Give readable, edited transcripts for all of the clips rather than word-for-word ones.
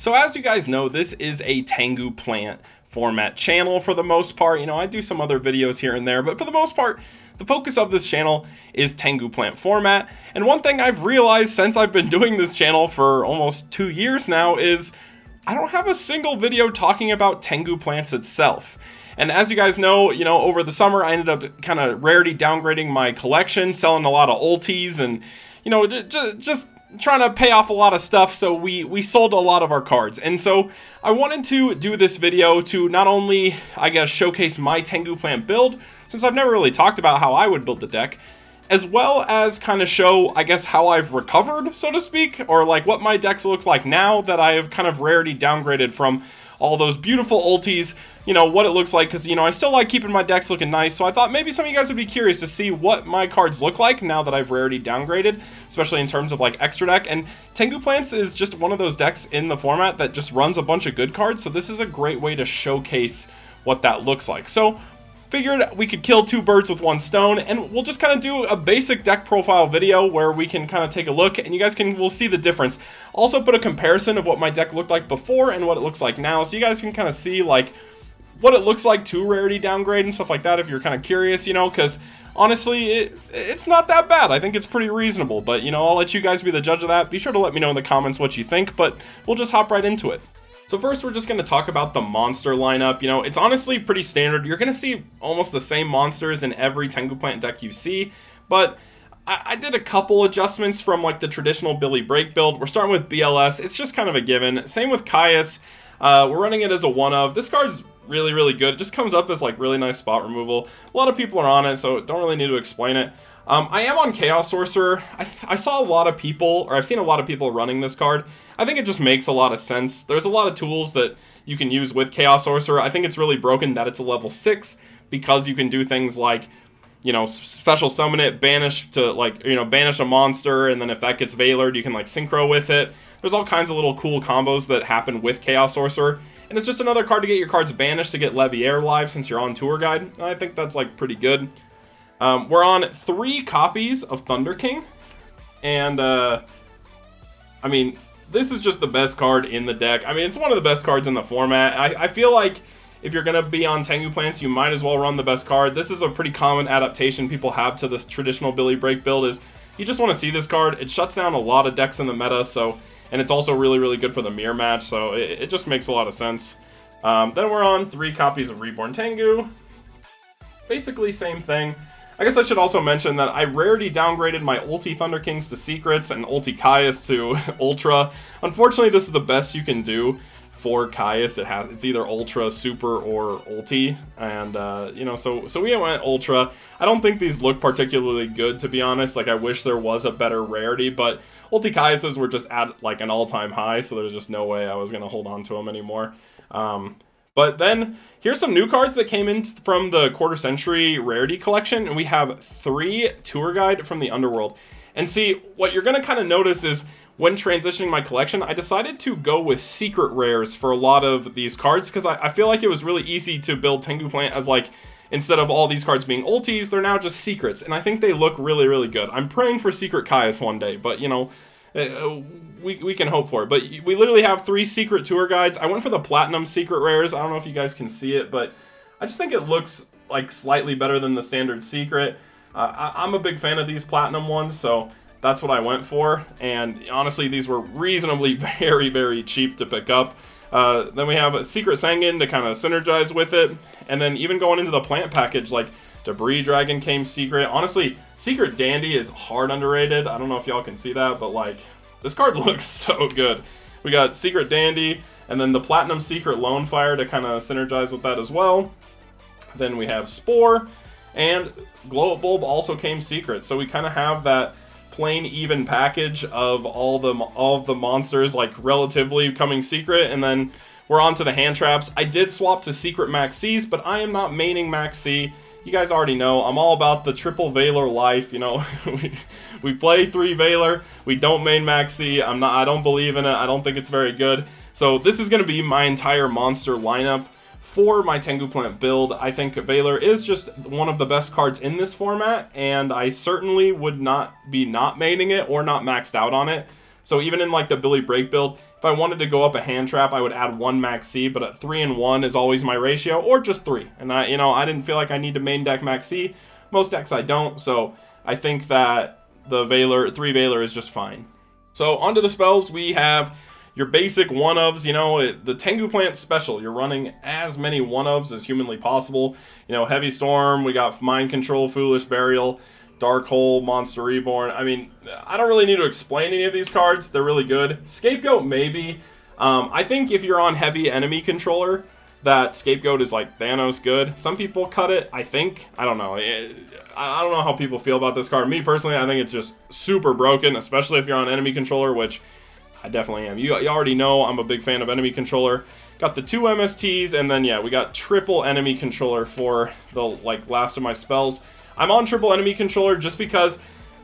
So as you guys know, this is a Tengu plant format channel for the most part. You know, I do some other videos here and there, but for the most part, the focus of this channel is Tengu plant format. And one thing I've realized since I've been doing this channel for almost 2 years now is I don't have a single video talking about Tengu plants itself. And as you guys know, over the summer, I ended up kind of rarity downgrading my collection, selling a lot of ultis and, just trying to pay off a lot of stuff. So we sold a lot of our cards. And so I wanted to do this video to not only, I guess, showcase my Tengu plant build, since I've never really talked about how I would build the deck, as well as kind of show, I guess, how I've recovered, so to speak, or like what my decks look like now that I have kind of rarity downgraded from all those beautiful ultis, what it looks like, because, I still like keeping my decks looking nice, so I thought maybe some of you guys would be curious to see what my cards look like now that I've rarity downgraded, especially in terms of, like, extra deck, and Tengu Plants is just one of those decks in the format that just runs a bunch of good cards, so this is a great way to showcase what that looks like. So figured we could kill 2 birds with 1 stone, and we'll just kind of do a basic deck profile video where we can kind of take a look, and you guys will see the difference. Also put a comparison of what my deck looked like before and what it looks like now, so you guys can kind of see, like, what it looks like to rarity downgrade and stuff like that if you're kind of curious, because honestly, it's not that bad. I think it's pretty reasonable, but, I'll let you guys be the judge of that. Be sure to let me know in the comments what you think, but we'll just hop right into it. So first, we're just going to talk about the monster lineup. It's honestly pretty standard. You're going to see almost the same monsters in every Tengu Plant deck you see, but I did a couple adjustments from like the traditional Billy Break build. We're starting with BLS. It's just kind of a given. Same with Caius. We're running it as a one of. This card's really, really good. It just comes up as like really nice spot removal. A lot of people are on it, so don't really need to explain it. I am on Chaos Sorcerer. I saw a lot of people, or I've seen a lot of people running this card. I think it just makes a lot of sense. There's a lot of tools that you can use with Chaos Sorcerer. I think it's really broken that it's a level 6 because you can do things like, special summon it, banish to like, banish a monster, and then if that gets Veilored, you can like synchro with it. There's all kinds of little cool combos that happen with Chaos Sorcerer. And it's just another card to get your cards banished to get Leviair live since you're on Tour Guide. I think that's like pretty good. We're on 3 copies of Thunder King. And, this is just the best card in the deck. It's one of the best cards in the format. I feel like if you're going to be on Tengu Plants, you might as well run the best card. This is a pretty common adaptation people have to this traditional Billy Break build is you just want to see this card. It shuts down a lot of decks in the meta, and it's also really, really good for the mirror match, so it just makes a lot of sense. Then we're on 3 copies of Reborn Tengu. Basically same thing. I guess I should also mention that I rarity downgraded my ulti Thunder Kings to Secrets and ulti Caius to Ultra. Unfortunately, this is the best you can do for Caius. It's either Ultra, Super, or Ulti, and so we went Ultra. I don't think these look particularly good, to be honest. Like, I wish there was a better rarity, but ulti Caiuses were just at like an all-time high, so there's just no way I was gonna hold on to them anymore. But then, here's some new cards that came in from the Quarter Century Rarity Collection, and we have 3 Tour Guide from the Underworld. And see, what you're going to kind of notice is, when transitioning my collection, I decided to go with secret rares for a lot of these cards, because I feel like it was really easy to build Tengu Plant as, like, instead of all these cards being ultis, they're now just secrets, and I think they look really, really good. I'm praying for Secret Caius one day, but, we can hope for it. But we literally have 3 secret tour guides. I went for the platinum secret rares. I don't know if you guys can see it, but I just think it looks like slightly better than the standard secret. I'm a big fan of these platinum ones, so that's what I went for. And honestly, these were reasonably very, very cheap to pick up. Then we have a Secret Sanguine to kind of synergize with it. And then even going into the plant package, like Debris Dragon came secret. Honestly, Secret Dandy is hard underrated. I don't know if y'all can see that, but like, this card looks so good. We got Secret Dandy, and then the Platinum Secret Lone Fire to kind of synergize with that as well. Then we have Spore, and Glow Up Bulb also came secret. So we kind of have that plain even package of all of the monsters like relatively coming secret, and then we're on to the hand traps. I did swap to Secret Max C's, but I am not maining Max C. You guys already know, I'm all about the triple Veiler life, we play 3 Veiler, we don't main Max C, I don't believe in it, I don't think it's very good. So this is going to be my entire monster lineup for my Tengu Plant build. I think Veiler is just one of the best cards in this format, and I certainly would not be not maining it or not maxed out on it. So even in like the Billy Break build, If I wanted to go up a hand trap, I would add 1 Max C, but at 3 and 1 is always my ratio, or just 3. And I didn't feel like I need to main deck Max C. Most decks I don't, so I think that the 3 Valor is just fine. So onto the spells, we have your basic 1-ofs, the Tengu Plant special. You're running as many 1-ofs as humanly possible. Heavy Storm, we got Mind Control, Foolish Burial, Dark Hole, Monster Reborn. I mean, I don't really need to explain any of these cards. They're really good. Scapegoat, maybe. I think if you're on heavy enemy controller, that Scapegoat is like Thanos good. Some people cut it, I think. I don't know. I don't know how people feel about this card. Me personally, I think it's just super broken, especially if you're on enemy controller, which I definitely am. You already know I'm a big fan of enemy controller. Got the 2 MSTs, and then yeah, we got triple enemy controller for the last of my spells. I'm on triple enemy controller just because,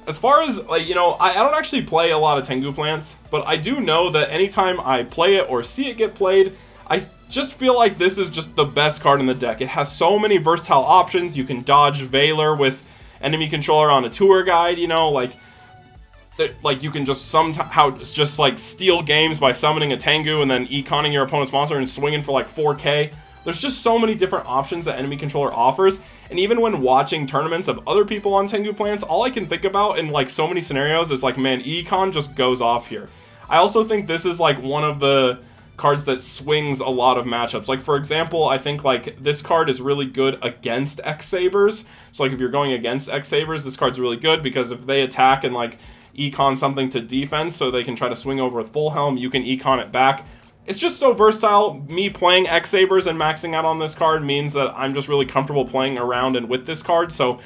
as far as I don't actually play a lot of Tengu plants, but I do know that anytime I play it or see it get played, I just feel like this is just the best card in the deck. It has so many versatile options. You can dodge Valor with enemy controller on a tour guide, you can just somehow just steal games by summoning a Tengu and then econing your opponent's monster and swinging for 4K. There's just so many different options that enemy controller offers, and even when watching tournaments of other people on Tengu plants, all I can think about in so many scenarios is man, econ just goes off here. I also think this is one of the cards that swings a lot of matchups. For example, I think this card is really good against X-Sabers. So if you're going against X-Sabers, this card's really good because if they attack and econ something to defense so they can try to swing over with full helm, you can econ it back. It's just so versatile. Me playing X-Sabers and maxing out on this card means that I'm just really comfortable playing around and with this card, so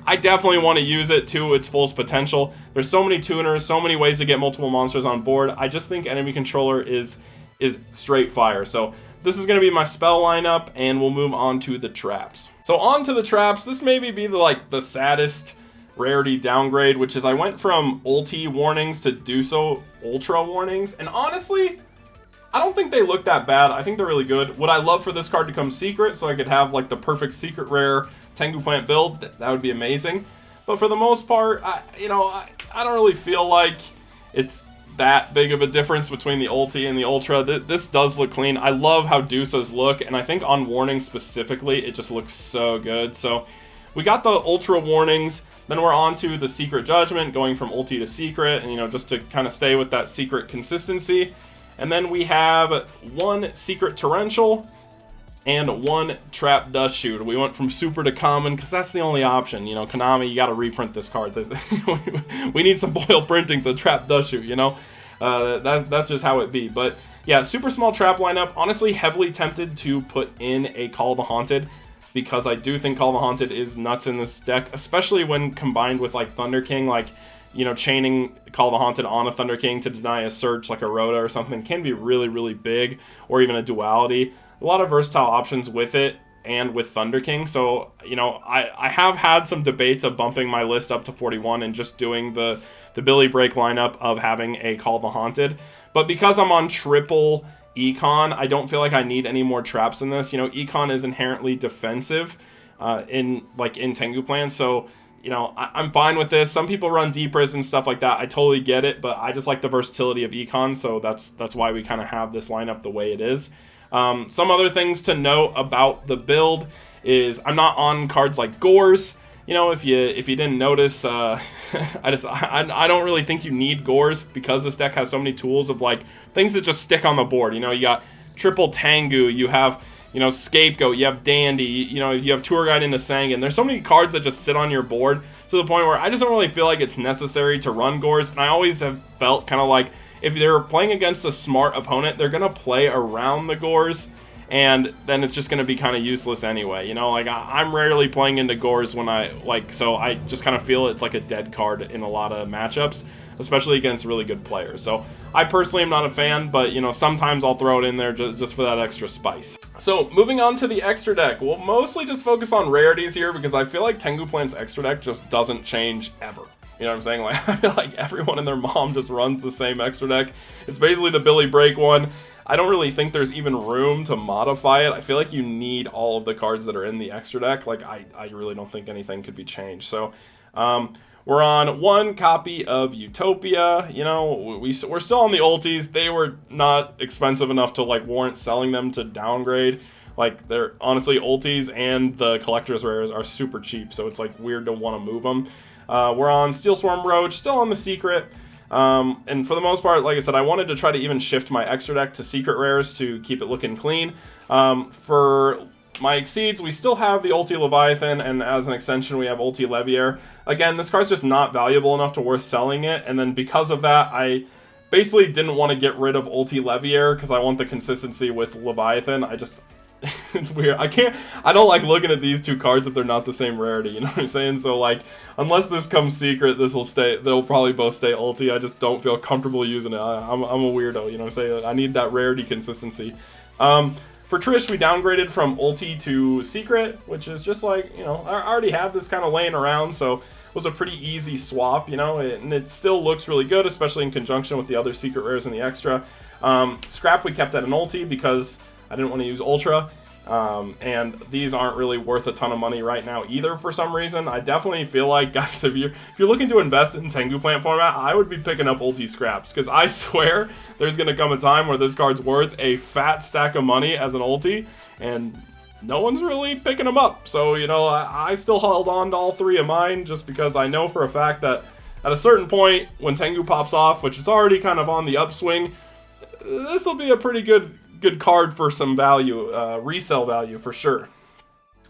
I definitely want to use it to its fullest potential. There's so many tuners, so many ways to get multiple monsters on board. I just think enemy controller is straight fire. So this is going to be my spell lineup, and we'll move on to the traps. So on to the traps. This maybe be the saddest rarity downgrade, which is I went from ulti warnings to Duso ultra warnings, and honestly, I don't think they look that bad. I think they're really good. Would I love for this card to come secret so I could have the perfect secret rare Tengu Plant build? That would be amazing. But for the most part, I don't really feel like it's that big of a difference between the ulti and the ultra. This does look clean. I love how Dusos look, and I think on warning specifically, it just looks so good. So we got the ultra warnings. Then we're on to the secret judgment, going from ulti to secret, and just to kind of stay with that secret consistency. And then we have 1 secret torrential and 1 trap dust shoot. We went from super to common because that's the only option. Konami, you got to reprint this card. We need some foil printing, so trap dust shoot. That's just how it be. But yeah, super small trap lineup. Honestly, heavily tempted to put in a Call of the Haunted because I do think Call of the Haunted is nuts in this deck, especially when combined with Thunder King, chaining Call of the Haunted on a Thunder King to deny a search like a Rhoda or something can be really, really big, or even a duality. A lot of versatile options with it and with Thunder King. So, I have had some debates of bumping my list up to 41 and just doing the Billy Break lineup of having a Call of the Haunted. But because I'm on triple econ, I don't feel like I need any more traps in this. Econ is inherently defensive in Tengu plans, so I'm fine with this. Some people run Deepris and stuff like that. I totally get it, but I just like the versatility of econ, so that's why we kind of have this lineup the way it is. Some other things to note about the build is I'm not on cards like Gores. If you didn't notice, I don't really think you need Gores because this deck has so many tools of things that just stick on the board. You got triple Tengu, you have Scapegoat, you have Dandy, you have Tour Guide into Sangan. There's so many cards that just sit on your board to the point where I just don't really feel like it's necessary to run Gores. And I always have felt kind of if they're playing against a smart opponent, they're going to play around the Gores, and then it's just going to be kind of useless anyway. I'm rarely playing into Gores when so I just kind of feel it's like a dead card in a lot of matchups, especially against really good players. So I personally am not a fan, but sometimes I'll throw it in there just for that extra spice. So moving on to the extra deck, we'll mostly just focus on rarities here because I feel like Tengu Plant's extra deck just doesn't change ever. You know what I'm saying? I feel like everyone and their mom just runs the same extra deck. It's basically the Billy Break one. I don't really think there's even room to modify it. I feel like you need all of the cards that are in the extra deck. I really don't think anything could be changed. So We're on one copy of Utopia. You know, we're still on the ultis. They were not expensive enough to like warrant selling them to downgrade. Like, they're honestly ultis, and the collector's rares are super cheap, so it's like weird to want to move them. We're on Steel Swarm Roach, still on the secret. And for the most part, like I said, I wanted to try to even shift my extra deck to secret rares to keep it looking clean. For my Exceeds, we still have the ulti Leviathan, and as an extension, we have ulti Leviair. Again, this card's just not valuable enough to worth selling it, and then because of that, I basically didn't want to get rid of ulti Leviair because I want the consistency with Leviathan. It's weird. I don't like looking at these two cards if they're not the same rarity, you know what I'm saying? So, like, unless this comes secret, they'll probably both stay ulti. I just don't feel comfortable using it. I'm a weirdo, you know what I'm saying? I need that rarity consistency. For Trish, we downgraded from ulti to secret, which is just like, you know, I already have this kind of laying around, so it was a pretty easy swap, you know, and it still looks really good, especially in conjunction with the other secret rares and the extra. Scrap we kept at an ulti because I didn't want to use Ultra, and these aren't really worth a ton of money right now either for some reason. I definitely feel like, guys, if you're looking to invest in Tengu Plant format, I would be picking up ulti scraps, because I swear there's going to come a time where this card's worth a fat stack of money as an ulti, and no one's really picking them up. So, you know, I still held on to all three of mine just because I know for a fact that at a certain point, when Tengu pops off, which is already kind of on the upswing, this will be a pretty good card for some value, resale value for sure.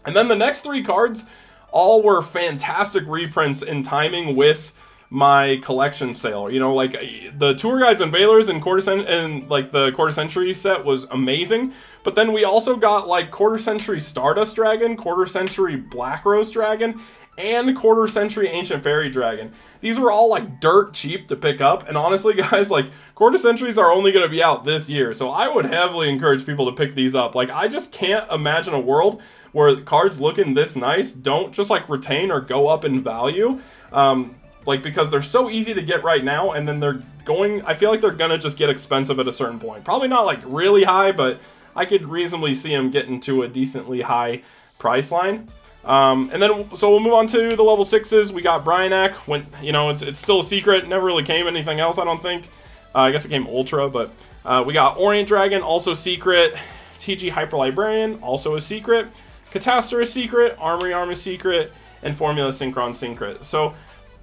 And then the next three cards all were fantastic reprints in timing with my collection sale. You know, like the Tour Guides and Veilers and like the Quarter Century set was amazing, but then we also got like Quarter Century Stardust Dragon, Quarter Century Black Rose Dragon, and Quarter Century Ancient Fairy Dragon. These were all like dirt cheap to pick up, and honestly, guys, like Quarter Centuries are only going to be out this year, so I would heavily encourage people to pick these up. Like, I just can't imagine a world where cards looking this nice don't just like retain or go up in value, like, because they're so easy to get right now, and then I feel like they're gonna just get expensive at a certain point. Probably not like really high, but I could reasonably see them getting to a decently high price line. And then, so we'll move on to the level 6s. We got Bryanak. You know, it's still a secret. Never really came anything else, I don't think. I guess it came Ultra, but we got Orient Dragon, also secret. TG Hyper Librarian, also a secret. Catastor is secret. Armory Arm is secret. And Formula Synchron secret. So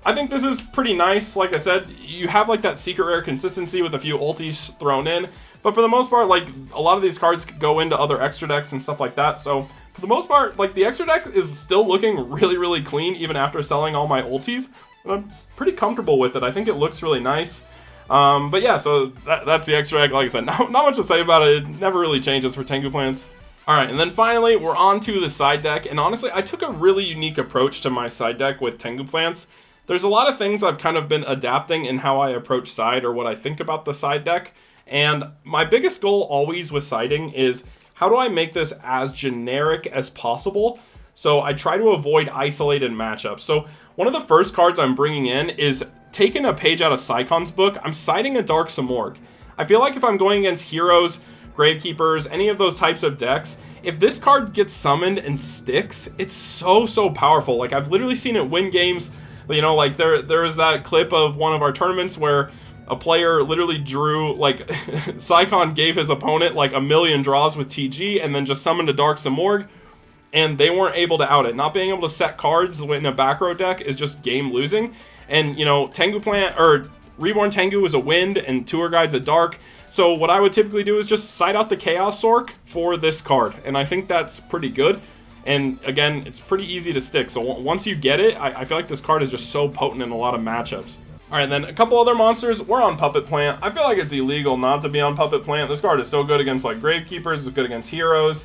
I think this is pretty nice. Like I said, you have like that secret rare consistency with a few ultis thrown in. But for the most part, like, a lot of these cards could go into other extra decks and stuff like that. So for the most part, like, the extra deck is still looking really, really clean even after selling all my ultis. And I'm pretty comfortable with it. I think it looks really nice. But yeah, so that's the extra deck. Like I said, not much to say about it. It never really changes for Tengu plans. Alright, and then finally, we're on to the side deck. And honestly, I took a really unique approach to my side deck with Tengu plants. There's a lot of things I've kind of been adapting in how I approach side or what I think about the side deck. And my biggest goal always with siding is, how do I make this as generic as possible? So I try to avoid isolated matchups. So one of the first cards I'm bringing in is taking a page out of Sycon's book. I'm siding a Dark Samorg. I feel like if I'm going against Heroes, Gravekeepers, any of those types of decks, if this card gets summoned and sticks, it's so powerful. Like, I've literally seen it win games. You know, like there was that clip of one of our tournaments where a player literally drew, like, Sicon gave his opponent like 1,000,000 draws with TG and then just summoned a Dark Samorg, and they weren't able to out it. Not being able to set cards in a back row deck is just game losing. And, you know, Tengu Plant, or Reborn Tengu is a wind, and Tour Guide's a dark. So what I would typically do is just side out the Chaos Sork for this card, and I think that's pretty good. And again, it's pretty easy to stick. So once you get it, I feel like this card is just so potent in a lot of matchups. Alright, then a couple other monsters. We're on Puppet Plant. I feel like it's illegal not to be on Puppet Plant. This card is so good against like Gravekeepers, it's good against Heroes.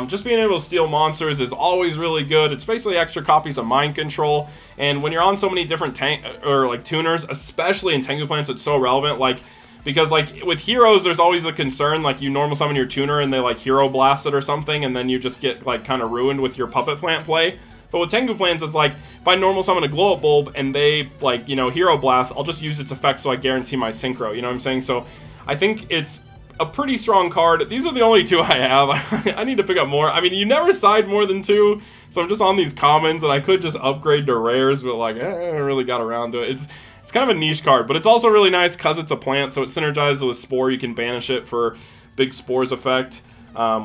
Just being able to steal monsters is always really good. It's basically extra copies of Mind Control. And when you're on so many different tuners, especially in Tengu Plants, it's so relevant. Like, because like with Heroes, there's always the concern, like you normal summon your tuner and they like Hero Blast it or something, and then you just get like kind of ruined with your Puppet Plant play. But with Tengu Plants, it's like, if I normal summon a Glow Up Bulb and they, like, you know, Hero Blast, I'll just use its effect so I guarantee my Synchro, you know what I'm saying? So I think it's a pretty strong card. These are the only 2 I have. I need to pick up more. I mean, you never side more than 2, so I'm just on these commons, and I could just upgrade to rares, but like, I haven't really got around to it. It's kind of a niche card, but it's also really nice because it's a plant, so it synergizes with Spore. You can banish it for big Spores effect,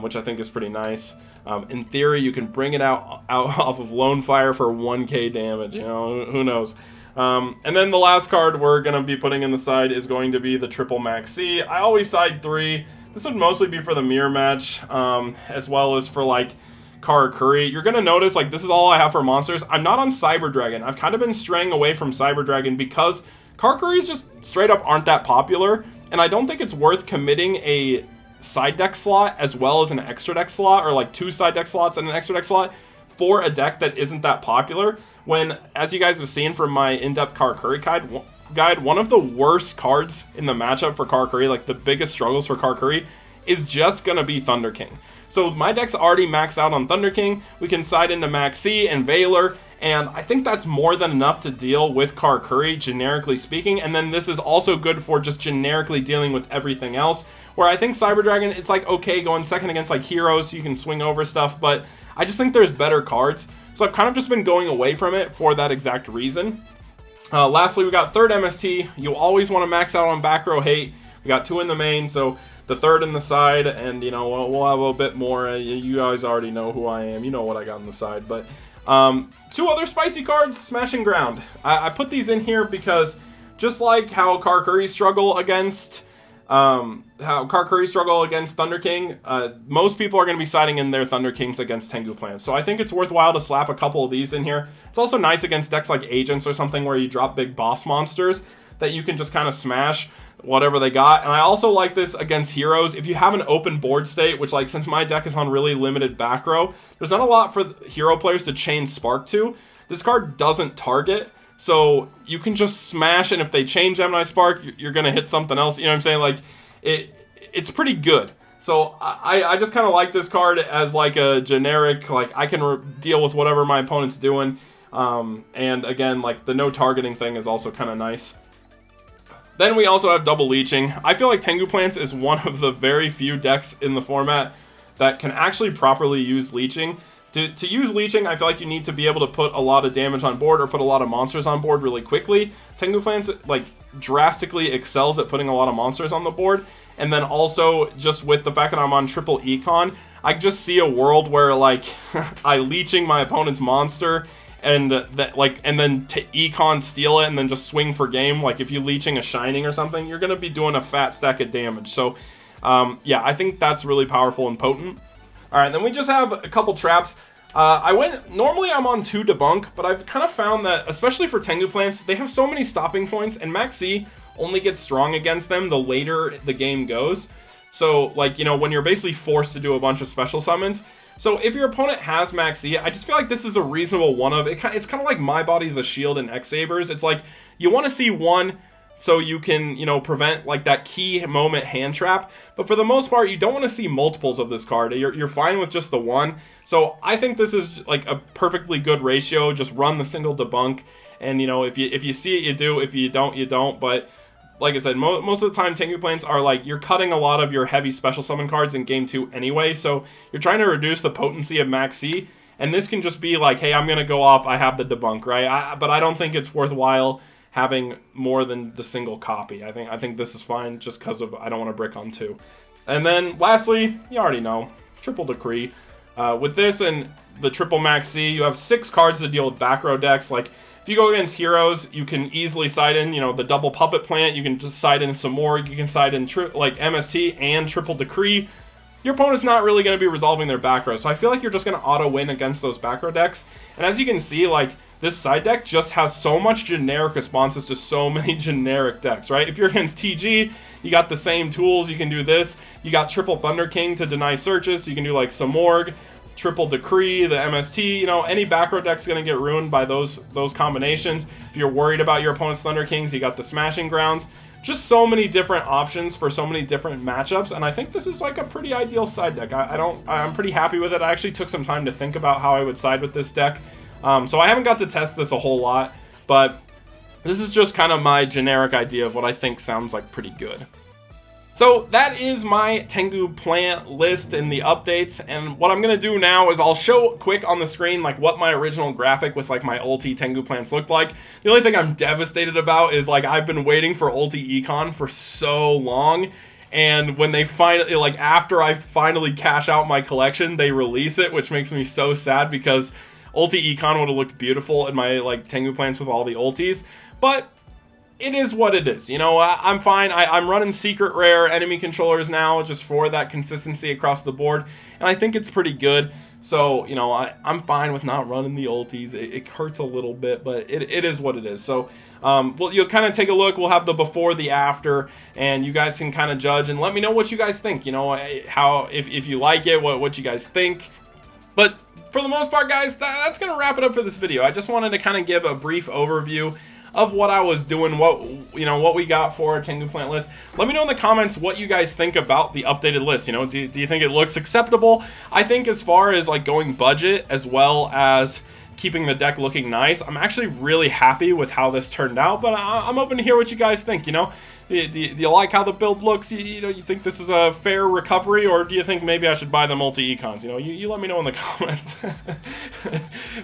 which I think is pretty nice. In theory, you can bring it out off of Lone Fire for 1k damage, you know, who knows. And then the last card we're going to be putting in the side is going to be the triple Maxi. I always side 3. This would mostly be for the mirror match, as well as for like Karakuri. You're going to notice, like, this is all I have for monsters. I'm not on Cyber Dragon. I've kind of been straying away from Cyber Dragon because Karakuris just straight up aren't that popular, and I don't think it's worth committing a side deck slot as well as an extra deck slot, or like 2 side deck slots and an extra deck slot for a deck that isn't that popular, when, as you guys have seen from my in-depth Karakuri guide, one of the worst cards in the matchup for Karakuri, like the biggest struggles for Karakuri, is just gonna be Thunder King. So my deck's already maxed out on Thunder King. We can side into Maxi and Valor, and I think that's more than enough to deal with Karakuri, generically speaking. And then this is also good for just generically dealing with everything else, where I think Cyber Dragon, it's like okay going second against like heroes, so you can swing over stuff, but I just think there's better cards. So I've kind of just been going away from it for that exact reason. Lastly, we got third MST. You always want to max out on back row hate. We got 2 in the main, so the third in the side, and you know, we'll have a bit more. You guys already know who I am. You know what I got on the side, but 2 other spicy cards, Smashing Ground. I put these in here because just like how Karakuri struggle against Thunder King, most people are going to be siding in their Thunder Kings against Tengu plants. So I think it's worthwhile to slap a couple of these in here. It's also nice against decks like Agents or something where you drop big boss monsters that you can just kind of smash whatever they got. And I also like this against heroes. If you have an open board state, which, like, since my deck is on really limited back row, there's not a lot for hero players to chain Spark to. This card doesn't target, so you can just smash, and if they chain Gemini Spark, you're gonna hit something else. You know what I'm saying? Like, it's pretty good. So I just kind of like this card as like a generic, like, I can deal with whatever my opponent's doing. And again, like, the no targeting thing is also kind of nice. Then we also have double leeching. I feel like Tengu Plants is one of the very few decks in the format that can actually properly use leeching. To use leeching, I feel like you need to be able to put a lot of damage on board or put a lot of monsters on board really quickly. Tengu Plants, like, drastically excels at putting a lot of monsters on the board. And then also, just with the fact that I'm on triple econ, I just see a world where, like, I leeching my opponent's monster and then econ steal it and then just swing for game. Like, if you leeching a Shining or something, you're gonna be doing a fat stack of damage. So yeah, I think that's really powerful and potent. All right, then we just have a couple traps. Normally I'm on 2 debunk, but I've kind of found that, especially for Tengu Plants, they have so many stopping points, and Maxi only gets strong against them the later the game goes. So, like, you know, when you're basically forced to do a bunch of special summons. So if your opponent has Maxi, I just feel like this is a reasonable one of it. It's kind of like My Body's a Shield and X-Sabers. It's like, you want to see one so you can, you know, prevent like that key moment hand trap. But for the most part, you don't want to see multiples of this card. You're fine with just the one. So I think this is like a perfectly good ratio. Just run the single debunk, and you know, if you see it, you do. If you don't, you don't. But like I said, most of the time, Tengu Plants are like, you're cutting a lot of your heavy special summon cards in game 2 anyway, so you're trying to reduce the potency of Maxi, and this can just be like, hey, I'm gonna go off, I have the debunk, right? But I don't think it's worthwhile having more than the single copy. I think this is fine, just because of I don't want to brick on 2. And then lastly, you already know, Triple Decree. With this and the triple Maxi, you have 6 cards to deal with back row decks. Like, if you go against heroes, you can easily side in, you know, the double Puppet Plant. You can just side in some more. You can side in like MST and Triple Decree. Your opponent's not really going to be resolving their back row, so I feel like you're just going to auto win against those back row decks. And as you can see, like, this side deck just has so much generic responses to so many generic decks, right? If you're against TG, you got the same tools. You can do this. You got Triple Thunder King to deny searches. So you can do like Samorg, Triple Decree, the MST, you know, any back row deck's going to get ruined by those combinations. If you're worried about your opponent's Thunder Kings, you got the Smashing Grounds. Just so many different options for so many different matchups, and I think this is like a pretty ideal side deck. I'm pretty happy with it. I actually took some time to think about how I would side with this deck. So I haven't got to test this a whole lot, but this is just kind of my generic idea of what I think sounds like pretty good. So that is my Tengu plant list and the updates, and what I'm gonna do now is I'll show quick on the screen like what my original graphic with like my ulti Tengu plants looked like. The only thing I'm devastated about is like I've been waiting for ulti econ for so long, and when they finally, like after I finally cash out my collection, they release it, which makes me so sad because ulti econ would have looked beautiful in my like Tengu plants with all the ultis. But it is what it is, you know. I'm fine. I'm running secret rare enemy controllers now just for that consistency across the board, and I think it's pretty good. So, you know, I'm fine with not running the ultis. It hurts a little bit, but it is what it is. So, well, you'll kind of take a look. We'll have the before, the after, and you guys can kind of judge and let me know what you guys think. You know, how if you like it, what you guys think. But for the most part, guys, that's gonna wrap it up for this video. I just wanted to kind of give a brief overview of what I was doing, what we got for our Tengu plant list. Let me know in the comments what you guys think about the updated list. You know, do you think it looks acceptable? I think as far as like going budget as well as keeping the deck looking nice, I'm actually really happy with how this turned out, but I'm open to hear what you guys think. You know, do you like how the build looks? You know, you think this is a fair recovery, or do you think maybe I should buy the multi-econs? You know, you let me know in the comments.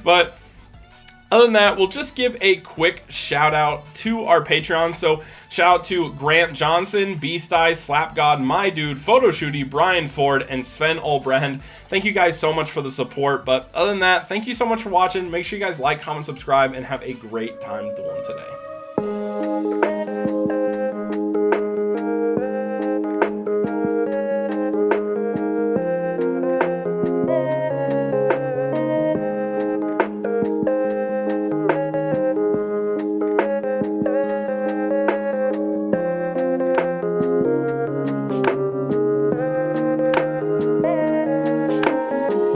But other than that, we'll just give a quick shout out to our Patreon. So shout out to Grant Johnson, Beast Eyes, Slap God, My Dude, Photoshooty, Brian Ford, and Sven Olbrand. Thank you guys so much for the support. But other than that, thank you so much for watching. Make sure you guys like, comment, subscribe, and have a great time dueling today.